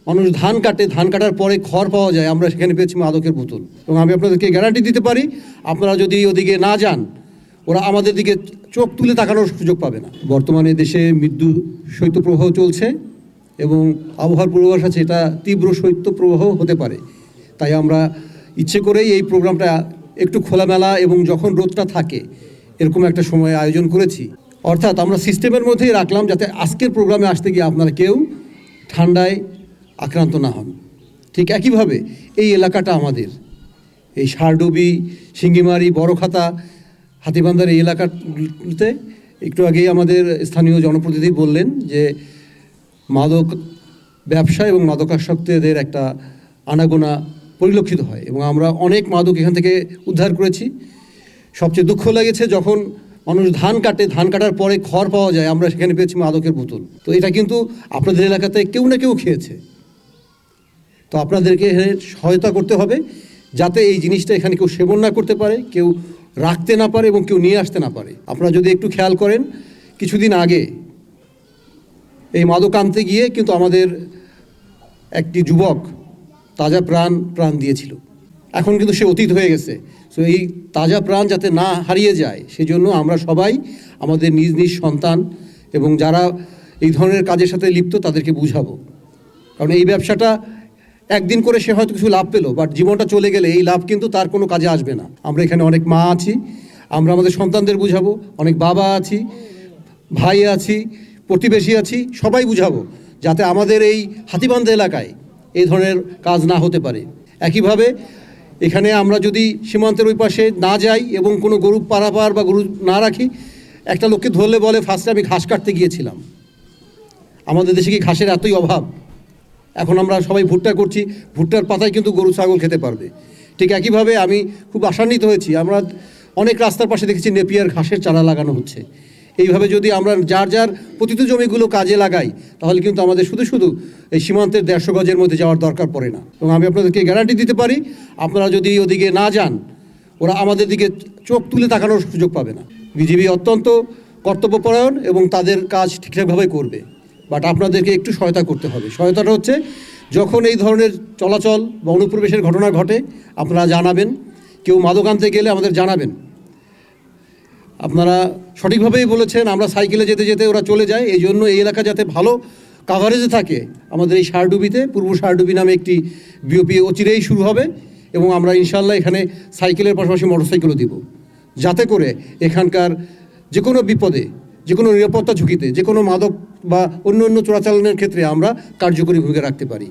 মানুষ ধান কাটে, ধান কাটার পরে খড় পাওয়া যায়, আমরা সেখানে পেয়েছি মাদকের বোতল। এবং আমি আপনাদেরকে গ্যারান্টি দিতে পারি, আপনারা যদি ওদিকে না যান, ওরা আমাদের দিকে চোখ তুলে তাকানোর সুযোগ পাবে না। বর্তমানে দেশে মৃত্যু শৈত্যপ্রবাহ চলছে এবং আবহাওয়ার পূর্বাভাস আছে এটা তীব্র শৈত্যপ্রবাহ হতে পারে। তাই আমরা ইচ্ছে করেই এই প্রোগ্রামটা একটু খোলামেলা এবং যখন রোদটা থাকে এরকম একটা সময় আয়োজন করেছি। অর্থাৎ আমরা সিস্টেমের মধ্যেই রাখলাম যাতে আজকের প্রোগ্রামে আসতে গিয়ে আপনারা কেউ ঠান্ডায় আক্রান্ত না হন। ঠিক একইভাবে এই এলাকাটা আমাদের, এই সারডুবি, সিঙ্গিমারি, বড়খাতা, হাতিবান্ধার এই এলাকাতে একটু আগেই আমাদের স্থানীয় জনপ্রতিনিধি বললেন যে মাদক ব্যবসা এবং মাদকাসক্তদের একটা আনাগোনা পরিলক্ষিত হয় এবং আমরা অনেক মাদক এখান থেকে উদ্ধার করেছি। সবচেয়ে দুঃখ লেগেছে যখন মানুষ ধান কাটে, ধান কাটার পরে খড় পাওয়া যায়, আমরা সেখানে পেয়েছি মাদকের বোতল। তো এটা কিন্তু আপনাদের এলাকাতে কেউ না কেউ খেয়েছে। তো আপনাদেরকে সহায়তা করতে হবে যাতে এই জিনিসটা এখানে কেউ সেবন না করতে পারে, কেউ রাখতে না পারে এবং কেউ নিয়ে আসতে না পারে। আপনারা যদি একটু খেয়াল করেন, কিছুদিন আগে এই মাদক আনতে গিয়ে কিন্তু আমাদের একটি যুবক তাজা প্রাণ দিয়েছিল। এখন কিন্তু সে অতীত হয়ে গেছে। সো এই তাজা প্রাণ যাতে না হারিয়ে যায় সেজন্য আমরা সবাই আমাদের নিজ নিজ সন্তান এবং যারা এই ধরনের কাজের সাথে লিপ্ত তাদেরকে বুঝাবো। কারণ এই ব্যবসাটা একদিন করে সে হয়তো কিছু লাভ পেলো, বাট জীবনটা চলে গেলে এই লাভ কিন্তু তার কোনো কাজে আসবে না। আমরা এখানে অনেক মা আছি, আমরা আমাদের সন্তানদের বুঝাবো, অনেক বাবা আছি, ভাই আছি, প্রতিবেশী আছি, সবাই বুঝাবো যাতে আমাদের এই হাতিবান্ধা এলাকায় এই ধরনের কাজ না হতে পারে। একইভাবে এখানে আমরা যদি সীমান্তের ওই পাশে না যাই এবং কোনো গরু পারাপার বা গরু না রাখি, একটা লোককে ধরলে বলে ফার্স্টে আমি ঘাস কাটতে গিয়েছিলাম। আমাদের দেশে কি ঘাসের এতই অভাব? এখন আমরা সবাই ভুট্টা করছি, ভুট্টার পাতায় কিন্তু গরু ছাগল খেতে পারবে। ঠিক একইভাবে আমি খুব আশান্বিত হয়েছি, আমরা অনেক রাস্তার পাশে দেখেছি নেপিয়ার ঘাসের চারা লাগানো হচ্ছে। এইভাবে যদি আমরা যার যার পতিত জমিগুলো কাজে লাগাই তাহলে কিন্তু আমাদের শুধু এই সীমান্তের 150 গজের মধ্যে যাওয়ার দরকার পড়ে না। এবং আমি আপনাদেরকে গ্যারান্টি দিতে পারি, আপনারা যদি ওদিকে না যান, ওরা আমাদের দিকে চোখ তুলে তাকানোর সুযোগ পাবে না। বিজিবি অত্যন্ত কর্তব্যপরায়ণ এবং তাদের কাজ ঠিকঠাকভাবে করবে, বাট আপনাদেরকে একটু সহায়তা করতে হবে। সহায়তাটা হচ্ছে যখন এই ধরনের চলাচল বা অনুপ্রবেশের ঘটনা ঘটে আপনারা জানাবেন, কেউ মাদক আনতে গেলে আমাদের জানাবেন। আপনারা সঠিকভাবেই বলেছেন, আমরা সাইকেলে যেতে যেতে ওরা চলে যায়, এই জন্য এই এলাকা যাতে ভালো কাভারেজে থাকে আমাদের এই সারডুবিতে পূর্ব সারডুবি নামে একটি বিওপি অচিরেই শুরু হবে এবং আমরা ইনশাল্লাহ এখানে সাইকেলের পাশাপাশি মোটরসাইকেলও দিব, যাতে করে এখানকার যে কোনো বিপদে, যে কোনো নিরাপত্তা ঝুঁকিতে, যে কোনো মাদক বা অন্য চোরাচালানের ক্ষেত্রে আমরা কার্যকরী ভূমিকা রাখতে পারি।